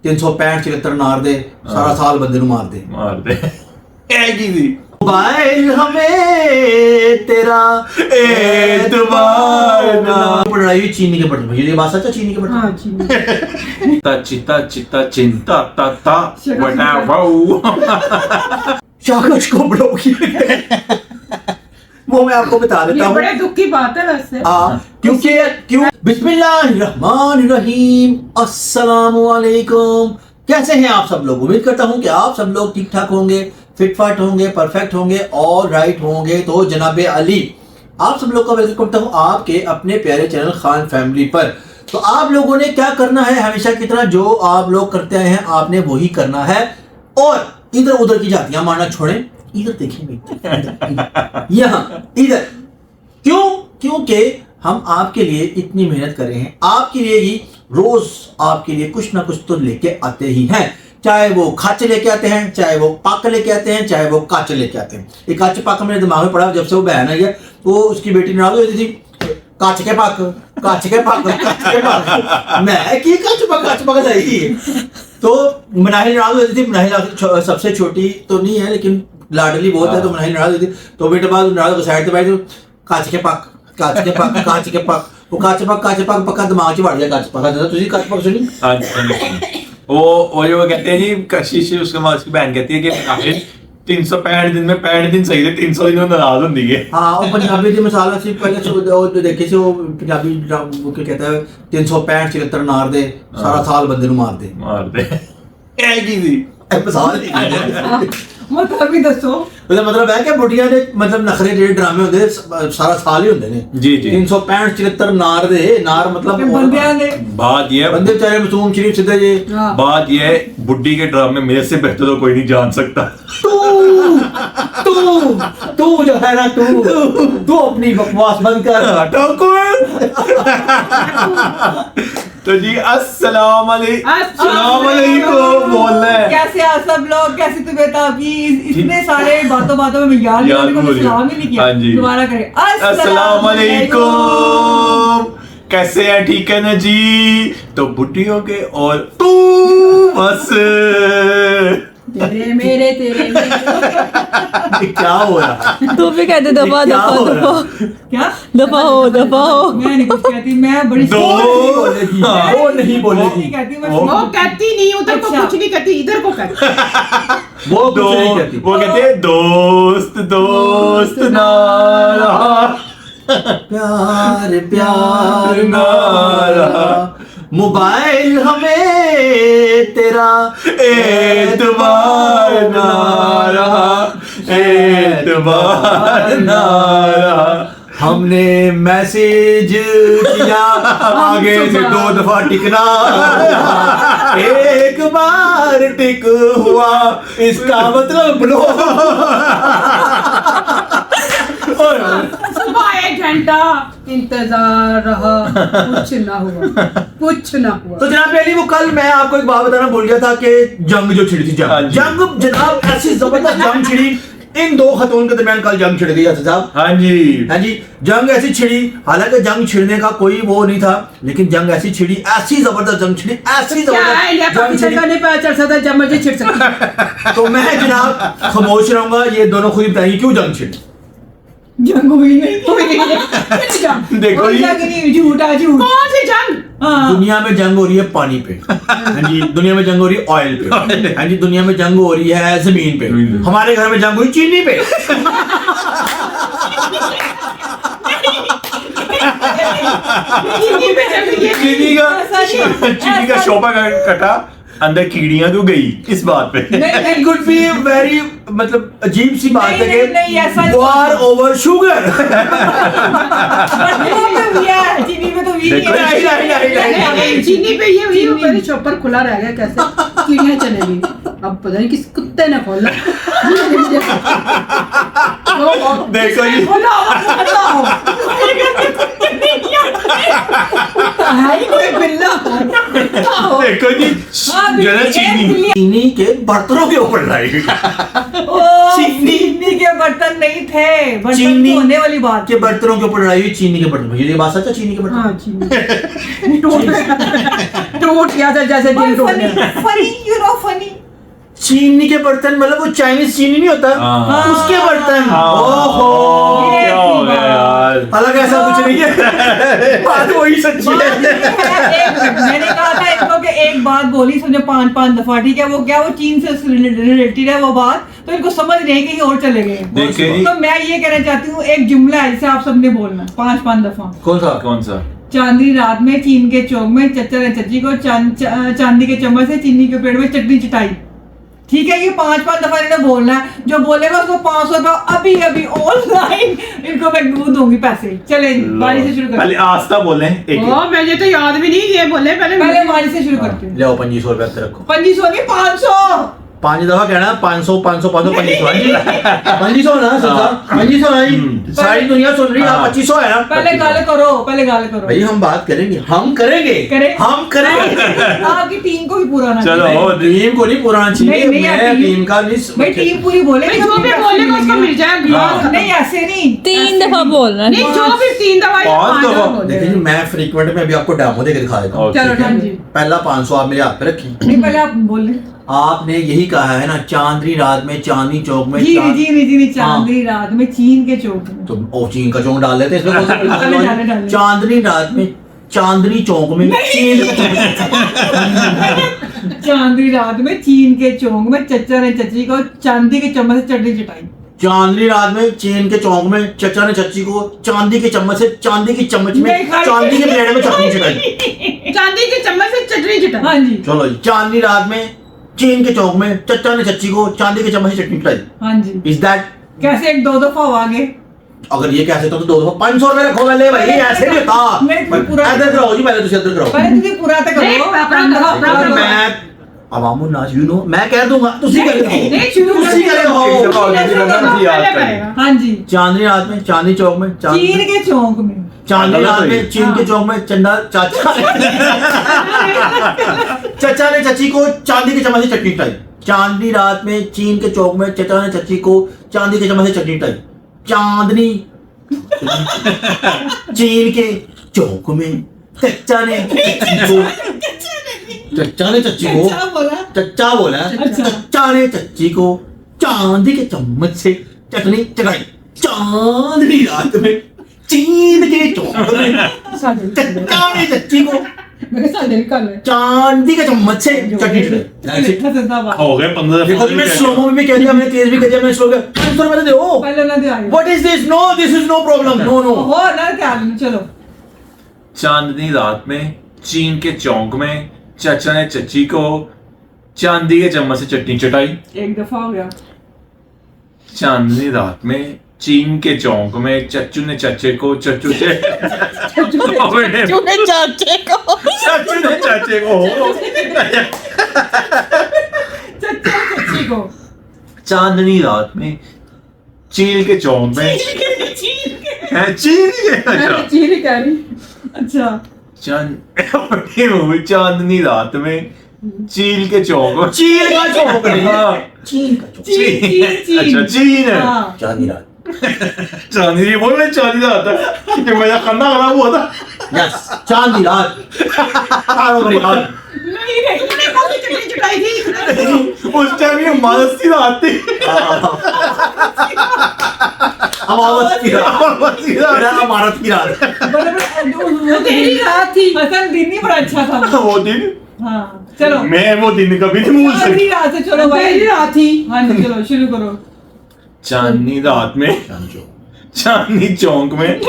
365 74 नार दे सारा साल बंदे नूं मार दे ऐ की सी मोबाइल हमें तेरा एतबार ना पढ़ाई चीनी के बटन ये बात सच है चीनी के बटन हाँ चीनी ता चिता चिंता ता ता वटा वाओ शाकश को ब्लॉक किया वो मैं आपको बता देता ये हूँ बड़े दुख की बात है वैसे। क्यों बिस्मिल्लाहिर्रहमानिर्रहीम अस्सलामुअलैकुम। कैसे हैं आप सब लोग? उम्मीद करता हूँ कि आप सब लोग ठीक ठाक होंगे, फिट फाट होंगे, परफेक्ट होंगे और राइट होंगे। तो जनाबे अली आप सब लोग का वेलकम करता हूँ आपके अपने प्यारे चैनल खान फैमिली पर। तो आप लोगों ने क्या करना है, हमेशा की तरह जो आप लोग करते आए हैं आपने वही करना है और इधर उधर की जातियां मारना छोड़ें। इधर देखेंगे यहाँ इधर क्योंकि हम आपके लिए इतनी मेहनत कर रहे हैं, आपके लिए ही रोज आपके लिए कुछ ना कुछ तो लेके आते ही हैं। चाहे वो खाचे लेके आते हैं, चाहे वो पाक लेके आते हैं, चाहे वो काचे लेके आते हैं। ये काचे पाक मेरे दिमाग में पड़ा जब से वो बहन आई है, वो उसकी बेटी नाराज हो थी काच के पाक मैं की काच पाक जाएगी। तो मनाही नाराज होती थी। मनाही सबसे छोटी तो नहीं है लेकिन लाडली बहुत है, तो मनाही नाराज होती थी। तो बेटे बाद नाराज को साइड पे बैठ काच के पाक वो काच पाक पक्का दिमाग च बढ़ गया। काच पाक तुझे काच पाक सुनी? वो जो कहते हैं जी कशिश उसके बाद उसकी बहन कहती है कि 365 दिन में 65 दिन सही थे, 300 दिन में नाराज होती है। हाँ वो पंजाबी की मिसाल से पहले देखे से वो पंजाबी वो क्या कहता है 365 74 नार दे सारा साल बंदे नूं मार दे ऐ की सी मिसाल मतलब भी दसो मतलब है कि बुढ़िया ने मतलब नखरे जेडे ड्रामे होंदे सारा साल ही होंदे ने। जी 365 74 नार दे नार मतलब बंदियां ने बात ये है बंदे बेचारे मासूम शरीफ सीधे ये बात ये है बुड्ढी के ड्रामे मेरे से बेहतर तो कोई नहीं जान सकता। तू जो है ना तू अपनी बकवास बंद कर। तो जी अस्सलाम वालेकुम बोल रहे हैं। कैसे आप सब लोग, कैसी तबीयत आपकी? इतने सारे बातों में याद सलाम ही नहीं किया। हाँ जी दोबारा करें अस्सलाम वालेकुम। कैसे हैं? ठीक है ना जी? तो बुढ़ियों के और तू बस तेरे मेरे क्या हो रहा? तू भी कहते दफा क्या दफा हो। मैं नहीं कुछ कहती, मैं बड़ी वो नहीं बोलेगी कहती, वो कहती नहीं, उधर को कुछ नहीं कहती, इधर को कहती। वो कुछ नहीं कहती। वो कहते हैं दोस्त ना रहा प्यार ना रहा मोबाइल हमें तेरा एतबार ना रहा हमने मैसेज किया आगे से 2 दफा टिकना एक बार टिक हुआ इसका मतलब ब्लॉक। सुबह 1 घंटा इंतजार रहा, कुछ ना हुआ। तो जनाब अली वो कल मैं आपको एक बात बताना भूल गया था कि जंग जो छिड़ी थी जंग जनाब ऐसी जबरदस्त जंग छिड़ी इन दो खतून के दरमियान। कल जंग छिड़ गई साहब। हाँ जी जंग ऐसी छिड़ी, हालांकि जंग छिड़ने का कोई वो नहीं था लेकिन जंग ऐसी छिड़ी, ऐसी जबरदस्त जंग छिड़ी, ऐसी जबरदस्त जंग छिड़ी। तो मैं जनाब खामोश रहूंगा, ये दोनों खुद ही बताएंगे क्यों जंग छिड़ी। जंग हुई नहीं। देखो झूठा कौन सी जंग? दुनिया में जंग हो रही है पानी पे। हाँ जी दुनिया में जंग हो रही है ऑयल पे। हाँ जी दुनिया में जंग हो रही है जमीन पे। हमारे घर में जंग हुई चीनी पे। चीनी का शोभा कटा, अंदर कीड़ियां तो गई इस बात पे। It could be very मतलब अजीब सी बात है कि war over sugar। चीनी में तो चीनी पे ये मेरे चॉपर खुला रह गया, कैसे कीड़ियां चलेगी? अब पता नहीं किस कुत्ते ने खोला। देखो जी है ही कोई बिल्ला। देखो जी जो है चीनी चीनी के बर्तनों के ऊपर लड़ाई चीनी के बर्तन नहीं थे, बर्तन चीनी धोने वाली बात के बर्तनों के ऊपर लड़ाई हुई, चीनी के बर्तन। ये बात सच है, चीनी के बर्तन। हाँ चीनी टूट गया था जैसे दिल टूट गया। Funny you know funny. चीनी के बर्तन मतलब वो चाइनीज चीनी नहीं होता, हाँ। उसके बर्तन। हाँ। ओहो, क्या हो गया यार। हालांकि ऐसा कुछ नहीं है, बात वही सच्ची है। मैंने कहा था इनको कि एक बात बोली समझो 5-5 दफा, ठीक है, वो क्या वो चीन से रिलेटेड है वो बात, तो इनको समझ नहीं है, कहीं और चले गए। देखिए जी तो मैं ये कहना चाहती हूँ, एक जुमला है जिसे आप सबने बोलना 5-5 दफा। कौन सा? चांदनी रात में चीन के चौक में चच्चा ने चच्ची को चांदी के चम्मच से चीनी के पेड़ में चटनी चटाई। ठीक है, ये 5-5 दफा इन्होंने बोलना है, जो बोलेगा उसको 500 रुपया अभी अभी ऑनलाइन इनको मैं दूंगी पैसे। चले बारी से शुरू पहले करते आस्था बोले एक ओ मुझे तो याद भी नहीं, ये बोले पहले पहले बारी से शुरू करते हैं। ले आओ 2500 रुपए रखो। 2500 नहीं 500। 5 दफा कहना, 500 500 500 2500 ना सरदार, 2500 नहीं, सारी दुनिया सुन रही है। हाँ। 2500 है ना। पहले गाल करो भाई हम बात करेंगे, हम करेंगे हम करेंगे। आपकी टीम को भी पूरा ना चलो टीम को नहीं पुराना चाहिए, नहीं, मैं टीम- टीम का नहीं। भाई टीम पूरी बोले भाई जो भी बोलेगा उसको मिल जाएगा हाँ। नहीं ऐसे नहीं 3 दफा बोलना है। नहीं जो भी 3 दफा या 5 5 दफा। दफा बोले। देखिए मैं फ्रीक्वेंट में अभी आपको डेमो देकर दिखा देता हूँ। चलो हाँ जी। पहला 500 आप मेरे हाथ पे रखिए। नहीं पहले आप बोले। आपने यही कहा है ना, चांदनी रात में चांदनी चौक में जी चांद- जी चांदनी रात में चीन के चौक में। तो ओ चीन का चौक डाल लेते हैं इसमें कौन सा कोई बात नहीं। डाले। चांदनी रात में चांदनी चौक में चीन का चौक। चांदनी रात में चीन के चौक में चच्चा ने चच्ची को चांदी के चम्मच से चटनी चटाई। चांदनी रात में चीन के चौक में चचा ने चच्ची को चांदी के चम्मच से चांदी की चम्मच में नहीं खाई। चांदी के प्लेट में चटनी चटाई। चांदी के चम्मच से चटनी चटा। हाँ जी चलो जी, चांदनी रात में चीन के चौक में चचा ने चच्ची को चांदी के चम्मच से चटनी चटाई। हाँ जी। Is that? कैसे एक 2 दफा हो आगे। अगर ये कैसे तो 200 500 रुपए रखो पहले भाई, ऐसे नहीं होता। नहीं, तुम पूरा- इधर कराओ जी, पहले तुम इधर कराओ। पहले तुझे पूरा तक नहीं, करो। अपना- मैं अवामुन नाज यू नो मैं कह दूंगा, तुसी कर दो। नहीं शुरू तुसी कर दो। हाँ जी चांदनी रात में चांदनी चौक में चीन के चौक में चांदनी रात में चीन के चौक में चंदा चाचा चचा ने चची को चांदी के चम्मच से चटनी चटाई। चांदनी रात में चीन के चौक में चचा ने चची को चांदी के चम्मच से चटनी चटाई। चांदनी चीन के चौक में चचा ने चच्ची को क्या बोला? चच्चा बोला, चच्चा ने चच्ची को चांदी के चम्मच से चटनी चटाई। चांदनी रात में चीन के चौक में चच्चा ने चच्ची को चांदी के चम्मच से चटनी चटाई। हो गए 15 देखो मैं स्लोमो में भी कह दिया, मैंने तेज भी कह दिया, मैंने स्लो किया। 500 रुपए दे दो। पहले ना दे आगे। What is this? No this is no problem. No no हो ना क्या चलो। चांदनी रात में चीन के चौक में चाचा ने चच्ची को चांदी के चम्मच से चटनी चटाई। एक दफा हो गया। चांदनी रात में चीन के चौक में चच्चू ने चाचे को चच्चू ने चाचे को चाचे को चच्चा चच्ची को चांदनी रात में चीन के चौक में है चीन के अच्छा चीनी कह रही। अच्छा चांदनी रात में चील के चौक चीन का चौक नहीं, हाँ, चीन का चौक। चीन अच्छा चीन है हाँ। चांदनी रात। चांदी ये बोल रहे चांदी रात है कि मेरा खाना खराब हुआ था यस चांदनी रात। कारो मेरी रात। नहीं नहीं तूने कौन सी चटनी चटाई थी? उस टाइम ये मानस की रात थी अमावस की रात। अमावस की रात। मेरा अमारत की रात। वो तेरी रात थी। असल दिन ही बड़ा अच्छा था। वो दिन हाँ चलो मैं वो दिन कभी नहीं भूल चांदनी सकता। रात से चलो भाई। तेरी रात थी। हाँ जी चलो शुरू करो। चांदनी रात में चांदनी चौक में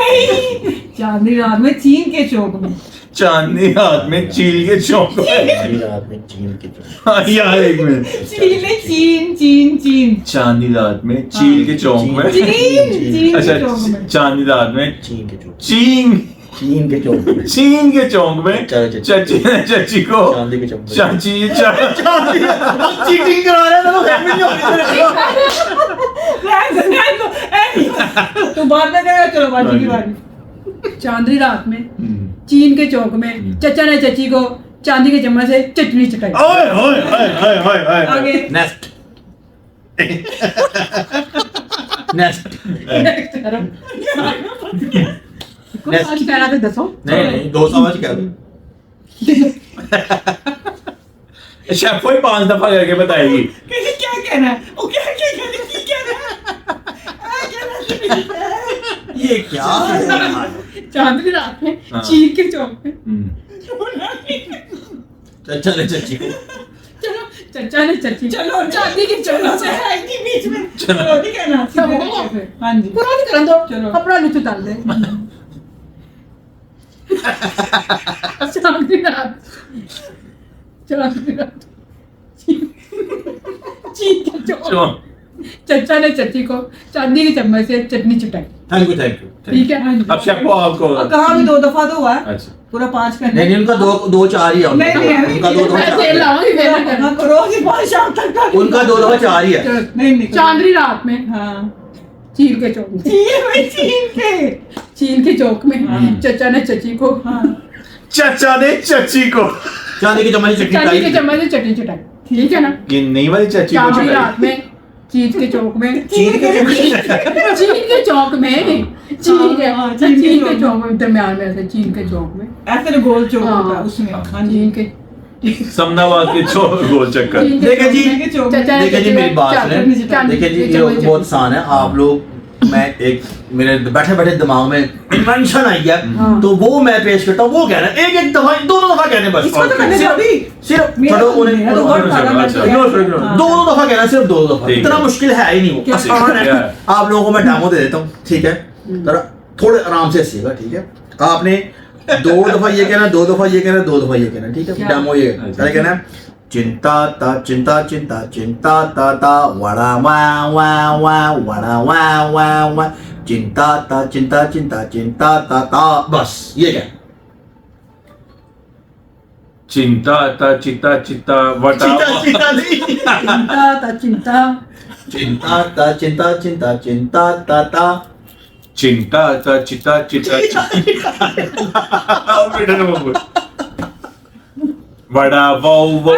चांदनी रात में चीन के चौक में चांदनी रात में चील के चौक में चांदनी रात में चीन के चौक। हाँ, यार एक मिनट चीन चीन चीन चांदनी रात में चील के चौक में चीन चीन अच्छा के चौक में चांदनी रात में चीन के चौक। चीन चीन के चौक में चीन के चौक में चलो, चाची ने चाची को चांदी के चौक में। चाची चीटिंग करा रहे हैं तो फैमिली तो बाद में करेगा। चलो बाजी की बारी। चांदनी रात में चीन के चौक में चचा ने चची को चांदी के चम्मच से चटनी चटाई। ओए ओए ओए ओए ओए आगे नेक्स्ट नेक्स्ट आज कह रहा था दसो। नहीं नहीं 2 समझ क्या शेफ कोई 5 दफा करके बताएगी कैसे क्या कहना है वो क्या क्या कहना है क्या कहना है ये क्या है? चांदनी रात में हाँ। चीन के चौक में चचा ने चची को चलो चचा ने चची चलो चांदी के चम्मच से के बीच में चलो नहीं कहना सीधे तरीके से। हाँ जी पूरा नहीं करन दो चलो। अपना लुत्फ डाल दे। चांदनी रात चीन के चौक चचा ने चची को चांदी के चम्मच से चटनी चटाई। थैंक यू ठीक है अब शेफ को आपको और कहा भी 2 दफा तो हुआ है अच्छा पूरा 5 करना नहीं नहीं उनका 2 4 ही है नहीं, नहीं, उनका 2 मैं 4 तेल लाऊंगी फिर मैं करना। हाँ करो कि 5 शाम तक का उनका 2 4 ही है। चलो, नहीं नहीं चांदनी रात में हाँ चीन के चौक में चीन के चौक में चचा ने चची को चाचा ने चची को चांदी की चम्मच से चटनी चांदी के खाई। चम्मच से चटनी चटाई। ठीक है ना। ये नई वाली चाची को चांदनी चलाई। रात में चीन के चौक में चीन के चीन के चौक में हाँ, चीन के चौक में दरम्यान में ऐसे चीन के चौक में ऐसे तो गोल चौक हाँ। होता है उसमें हाँ जी चीन के समनाबाद के गोल चक्कर चीन के देखिए चौक जी, में चौक चचा ने देखिए जी चची मेरी को बात चांदी सुने चांदी देखिए जी के ये चम्मच से बहुत आसान है आप लोग मैं एक मेरे बैठे बैठे दिमाग में इन्वेंशन आई है हाँ। तो वो मैं पेश करता हूँ वो कहना एक दफा 2 दफा कहने बस इसको तो मैंने सिर्फ- अभी सिर्फ मेरा छोड़ो तो- उन्हें मेरा तो बहुत अच्छा, बड़ा अच्छा। है। इग्नोर करो, इग्नोर। हाँ। 2 दफा कहना सिर्फ 2 दफा ठीक है। इतना मुश्किल है ही नहीं वो क्या आसान है क्या है? आप लोगों को मैं डेमो दे देता हूँ ठीक है जरा थोड़े आराम से हंसिएगा ठीक है आपने 2 दफा ये कहना 2 दफा ये कहना 2 दफा ये कहना ठीक है क्या? डेमो ये अच्छा। पहले कहना है चिंता ता चिंता चिंता चिंता ता ता वड़ा वा वा वा वड़ा वा वा वा चिंता ता चिंता चिंता चिंता ता बस ये क्या चिंता ता चिता चिता वटा चिंता चिंता नहीं चिंता ता चिंता चिंता ता चिंता चिंता चिंता ता चिंता ता चिता चिता बेटा ने बोल बड़ा वाओ वाओ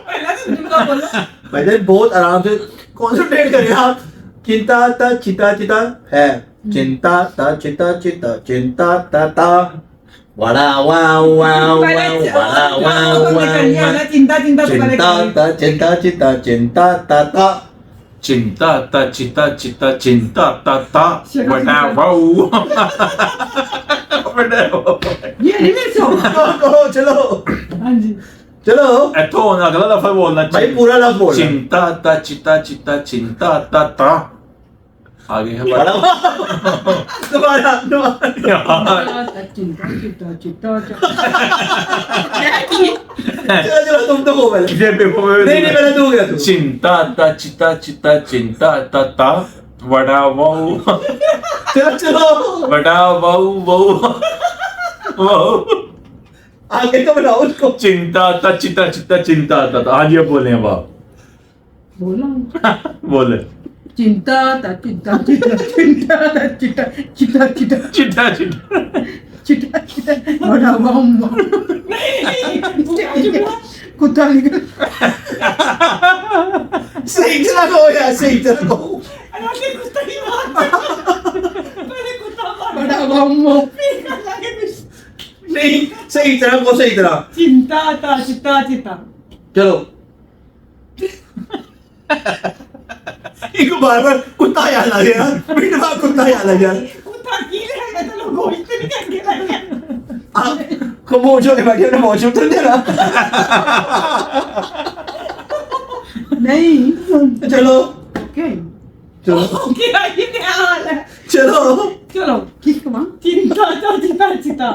पहला तो दुर्गा बोलो पहले बहुत आराम से कंसंट्रेट करिए आप चिंता ता चिता चिता है चिंता ता चिता चिता चिंता ता वड़ा वा वा वा पहले वड़ा वा वा कन्या ना चिंता चिंता तो पहले चिंता करिए। ता चिंता चिता चिंता ता चिंता ता चिता चिता चिंता ता बड़ा वाओ बड़ा वाओ ये नहीं मेरे से होगा। चलो हाँ जी चलो इथों हुन अगला लफ्ज बोलना भाई पूरा लफ्ज बोल चिंता ता चिता चिता चिंता ता आगे है बड़ा दोबारा दोबारा चिंता चिंता चिंता चलो चलो तुम तो हो पहले ये पेपर में नहीं नहीं पहले तू गया तू चिंता ता चिता चिता चिंता ता वड़ा वाओ चलो चलो वड़ा वाओ वाओ वाओ आगे तो बनाओ उसको चिंता ता चिता चिता चिंता ता आज ये बोले हैं बाप बोला बोले चिंता ता चिंता चिंता चिंता ता चिंता चिंता चिंता चिटा चिटा चिंता चिंता बड़ा बम कुत्ता निकल सही तरह को यार सही तरह को अरे कुत्ता की बात पहले कुत्ता मार बड़ा बम फिर लगे कुछ नहीं सही तरह को सही तरह चिंता ता चिता चिता चलो एक बार बार कुत्ता याद आ गया बिना कुत्ता याद आ गया कुत्ता की रहेगा तो लोग गोश्त नहीं करके लगे आप खामोश होके बैठे ना मौजूद तो दे रहा नहीं चलो ओके चलो क्या ये हाल है चलो चलो किसको मां चिंता ता चिता चिता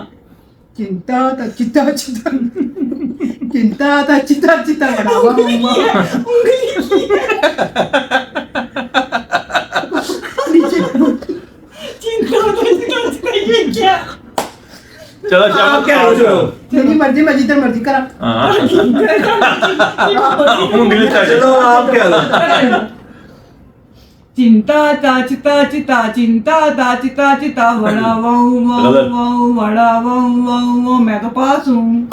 चिंता ता चिंता चिंता चिंता ता चिंता चिंता बड़ा बम नीचे चिंता ता चिता चिता ये क्या चलो आप क्या हो चलो तेरी मर्जी मैं जिधर मर्जी करा हाँ उंगली चाटे चलो आप क्या हो चिंता ता चिता चिता चिंता ता चिता चिता वड़ा वाऊ वाऊ वाऊ वड़ा वाऊ वाऊ वाऊ। मैं तो पास हूँ।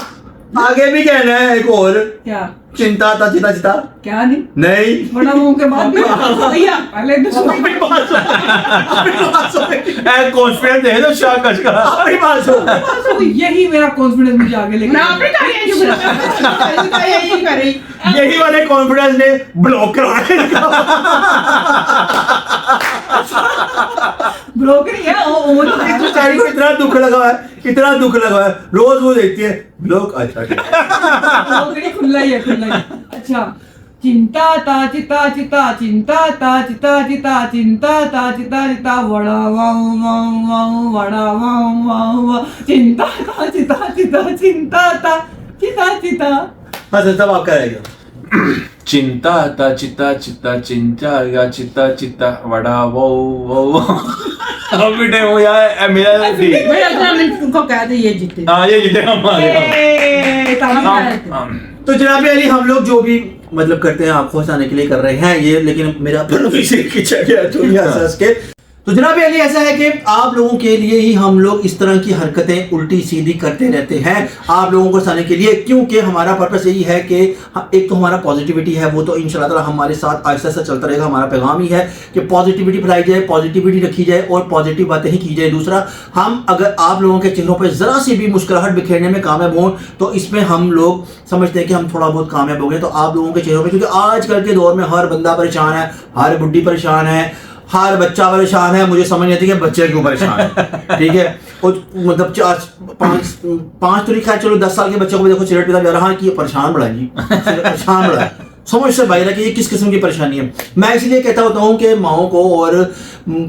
आगे भी कहना है एक और, क्या चिंता ता चिता चिता क्या नहीं नहीं। बड़ा वाऊ के बाद भी भैया पहले तो सुनो। कॉन्फिडेंस है तो शाह कश का अपनी बात सुन। तो यही मेरा कॉन्फिडेंस मुझे आगे लेके ना आपने कहा यही करी। यही वाले कॉन्फिडेंस ने ब्लॉक करा ब्रोकर ही है वो तो देख बेचारी को इतना दुख लगा है, इतना दुख लगा है, रोज वो देखती है ब्लॉक। अच्छा ठीक है। ब्रोकर ही खुला ही है खुला ही। अच्छा चिंता ता चिता चिता चिंता ता चिता चिता चिंता ता चिता चिता वड़ा वाऊ वाऊ वाऊ वड़ा वाऊ वाऊ वाऊ। चिंता ता चिता चिता चिंता ता चिता चिता। हाँ सर तब आपका रहेगा। चिंता ता चिता चिता चिंता या चिता चिता वड़ा वो अब बेटे वो यार मेरा मैं अपना मिनट को कहते ये जीते। हाँ ये जीते हमारे तो जनाब अली हम लोग जो भी मतलब करते हैं आपको हंसाने के लिए कर रहे हैं ये, लेकिन मेरा पीछे खींचा गया तो ये हंस के। तो जनाब अली ऐसा है कि आप लोगों के लिए ही हम लोग इस तरह की हरकतें उल्टी सीधी करते रहते हैं आप लोगों को हंसाने के लिए, क्योंकि हमारा पर्पस यही है कि एक तो हमारा पॉजिटिविटी है वो तो इंशाल्लाह ताला हमारे साथ आहिस्ता आहिस्ता चलता रहेगा। हमारा पैगाम ही है कि पॉजिटिविटी फैलाई जाए, पॉजिटिविटी रखी जाए और पॉजिटिव बातें ही की जाए। दूसरा, हम अगर आप लोगों के चेहरों पर जरा सी भी मुस्कुराहट बिखेरने में कामयाब हों तो इसमें हम लोग समझते हैं कि हम थोड़ा बहुत कामयाब हो गए। तो आप लोगों के चेहरों पर, क्योंकि आजकल के दौर में हर बंदा परेशान है, हर बुढ़ी परेशान है, हर बच्चा परेशान है, मुझे समझ नहीं आती कि बच्चे क्यों परेशान है। ठीक है, और मतलब 4-5 तो नहीं खैर चलो 10 साल के बच्चों को देखो सिगरेट पीता जा रहा है कि ये परेशान बड़ा जी, परेशान बड़ा है, समझ से बाहर है कि ये किस किस्म की परेशानी है। मैं इसलिए कहता होता हूँ कि माओ को और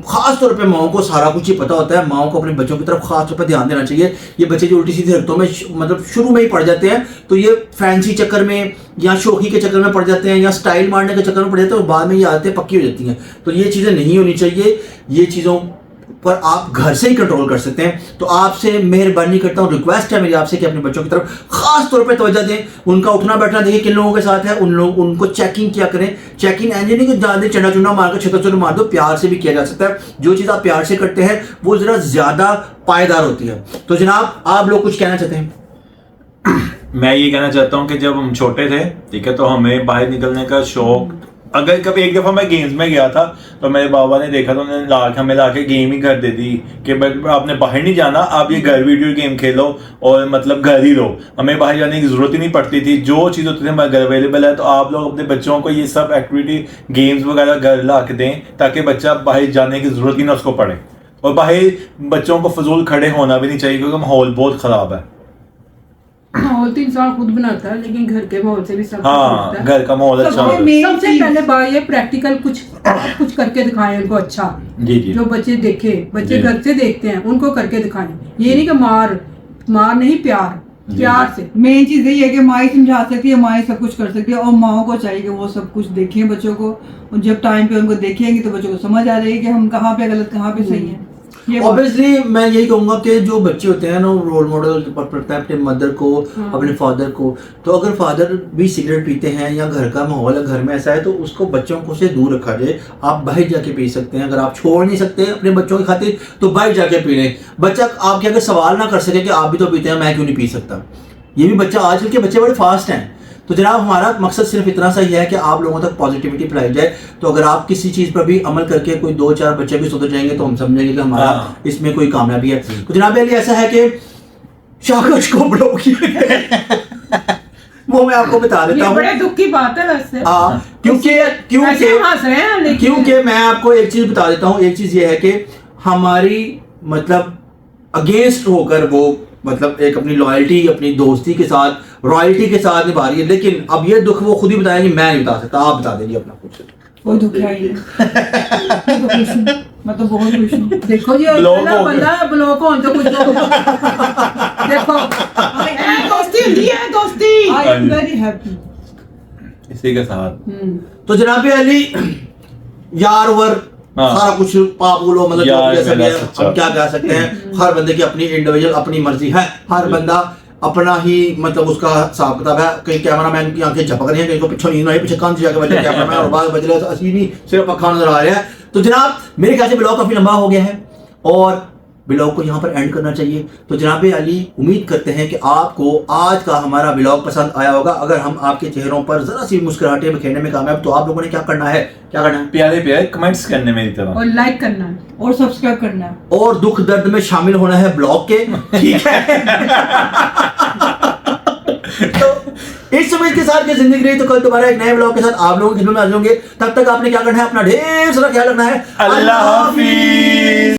खास तौर पे माओ को सारा कुछ ही पता होता है। माओ को अपने बच्चों की तरफ खास तौर पे ध्यान देना चाहिए। ये बच्चे जो उल्टी सीधी हरकतों में मतलब शुरू में ही पड़ जाते हैं तो ये फैंसी चक्कर में या शौकी के चक्कर में पड़ जाते हैं या स्टाइल मारने के चक्कर में पड़ जाते हैं और बाद में ये आदतें पक्की हो जाती हैं। तो ये चीज़ें नहीं होनी चाहिए। ये चीज़ों पर आप घर से ही कंट्रोल कर सकते हैं। तो आपसे मेहरबानी करता हूँ, रिक्वेस्ट है मेरी आपसे कि अपने बच्चों की तरफ खास तौर पे तवज्जो दें। उनका उठना बैठना देखिए किन लोगों के साथ है, उनको चेकिंग किया करें। चेकिंग ऐसे नहीं कि ज़्यादा चना चुना मार कर छतर मार दो, प्यार से भी किया जा सकता है। जो चीज़ आप प्यार से करते हैं वो ज़रा ज़्यादा पायदार होती है। तो जनाब आप लोग कुछ कहना चाहते हैं? मैं ये कहना चाहता हूँ कि जब हम छोटे थे, ठीक है, तो हमें बाहर निकलने का शौक, अगर कभी एक दफा मैं गेम्स में गया था तो मेरे बाबा ने देखा तो उन्होंने हमें लाके गेम ही कर दे दी कि आपने बाहर नहीं जाना, आप ये घर वीडियो गेम खेलो और मतलब घर ही रहो। हमें बाहर जाने की जरूरत ही नहीं पड़ती थी, जो चीज़ होती थी हमारे घर अवेलेबल है। तो आप लोग अपने बच्चों को ये सब एक्टिविटी गेम्स वगैरह घर ला के दें ताकि बच्चा बाहर जाने की जरूरत ही ना उसको पड़े। और बाहर बच्चों को फजूल खड़े होना भी नहीं चाहिए क्योंकि माहौल बहुत ख़राब है। माहौल तो इंसान खुद बनाता है लेकिन घर के माहौल से भी सब हाँ, घर का माहौल अच्छा होता है। सबसे पहले बात ये प्रैक्टिकल कुछ करके दिखाएं उनको। अच्छा जी जी, जो बच्चे देखे, बच्चे जी। घर से देखते हैं उनको करके दिखाएं। ये नहीं कि मार नहीं, प्यार से। मेन चीज यही है कि माँ ही समझा सकती है, माँ ही सब कुछ कर सकती है और माओ को चाहिए कि वो सब कुछ देखें बच्चों को। और जब टाइम पे उनको देखेंगे तो बच्चों को समझ आ जाएगी कि हम कहाँ पे गलत कहाँ पे सही है। ऑब्वियसली मैं यही कहूंगा कि जो बच्चे होते हैं ना रोल मॉडल पड़ता है अपने मदर को, अपने फादर को। तो अगर फादर भी सिगरेट पीते हैं या घर का माहौल है, घर में ऐसा है, तो उसको बच्चों को से दूर रखा जाए। आप बाहर जाके पी सकते हैं। अगर आप छोड़ नहीं सकते अपने बच्चों की खातिर तो बाहर जाके पी लें। बच्चा आपके अगर सवाल ना कर सके कि आप भी तो पीते हैं, मैं क्यों नहीं पी सकता, ये भी बच्चा, आजकल के बच्चे बड़े फास्ट हैं। तो जनाब हमारा मकसद सिर्फ इतना सा ही है कि आप लोगों तक पॉजिटिविटी फैलाई जाए। तो अगर आप किसी चीज़ पर भी अमल करके कोई 2-4 बच्चे भी सुधर जाएंगे तो हम समझेंगे कि हमारा इसमें कोई कामयाबी है। तो जनाब अली ऐसा है कि शाकश को ब्लॉक किया वो मैं आपको बता देता हूँ। बड़े दुख की बात है वैसे। क्योंकि मैं आपको एक चीज़ बता देता हूँ। एक चीज़ ये है कि हमारी मतलब अगेंस्ट होकर वो मतलब एक अपनी लॉयल्टी, अपनी दोस्ती के साथ, रॉयल्टी के साथ निभा रही है। लेकिन अब ये दुख वो खुद ही बताएंगे, मैं नहीं बता सकता, आप बता दीजिए अपना कुछ। कोई दुख है मैं तो बहुत खुश हूँ। देखो जी बंदा ब्लॉक हो तो कुछ देखो दोस्ती होती है, दोस्ती। आई एम वेरी हैप्पी इसी के साथ। तो जनाब अली यार वर सारा कुछ पाप बोलो मतलब जैसा भी है, हम क्या कह सकते हैं। हर बंदे की अपनी इंडिविजुअल अपनी मर्जी है। हर बंदा अपना ही मतलब उसका हिसाब किताब है। कहीं कैमरामैन की आंखें झपक रही हैं, कहीं को पीछे नींद आई, पीछे कान से जाकर बजे कैमरामैन और बाद बज रहे असली नहीं सिर्फ अखा नजर आ रहा है। तो जनाब मेरे ख्याल से ब्लॉग काफी लंबा हो गया है और ब्लॉग को यहाँ पर एंड करना चाहिए। तो जनाब अली उम्मीद करते हैं कि आपको आज का हमारा ब्लॉग पसंद आया होगा। अगर हम आपके चेहरों पर जरा सी मुस्कुराहटें बिखेरने में कामयाब तो आप लोगों ने क्या करना है, क्या करना है? प्यारे प्यारे कमेंट्स करने मेरी तरह और लाइक करना और सब्सक्राइब करना है और दुख दर्द में शामिल होना है ब्लॉग के, ठीक है? तो इस उम्मीद के साथ कि जिंदगी रही तो कल दोबारा एक नए ब्लॉग के साथ आप लोगों की खिदमत में हाजिर होंगे। तब तक आपने क्या करना है, अपना ढेर सारा ख्याल रखना है। अल्लाह हाफिज।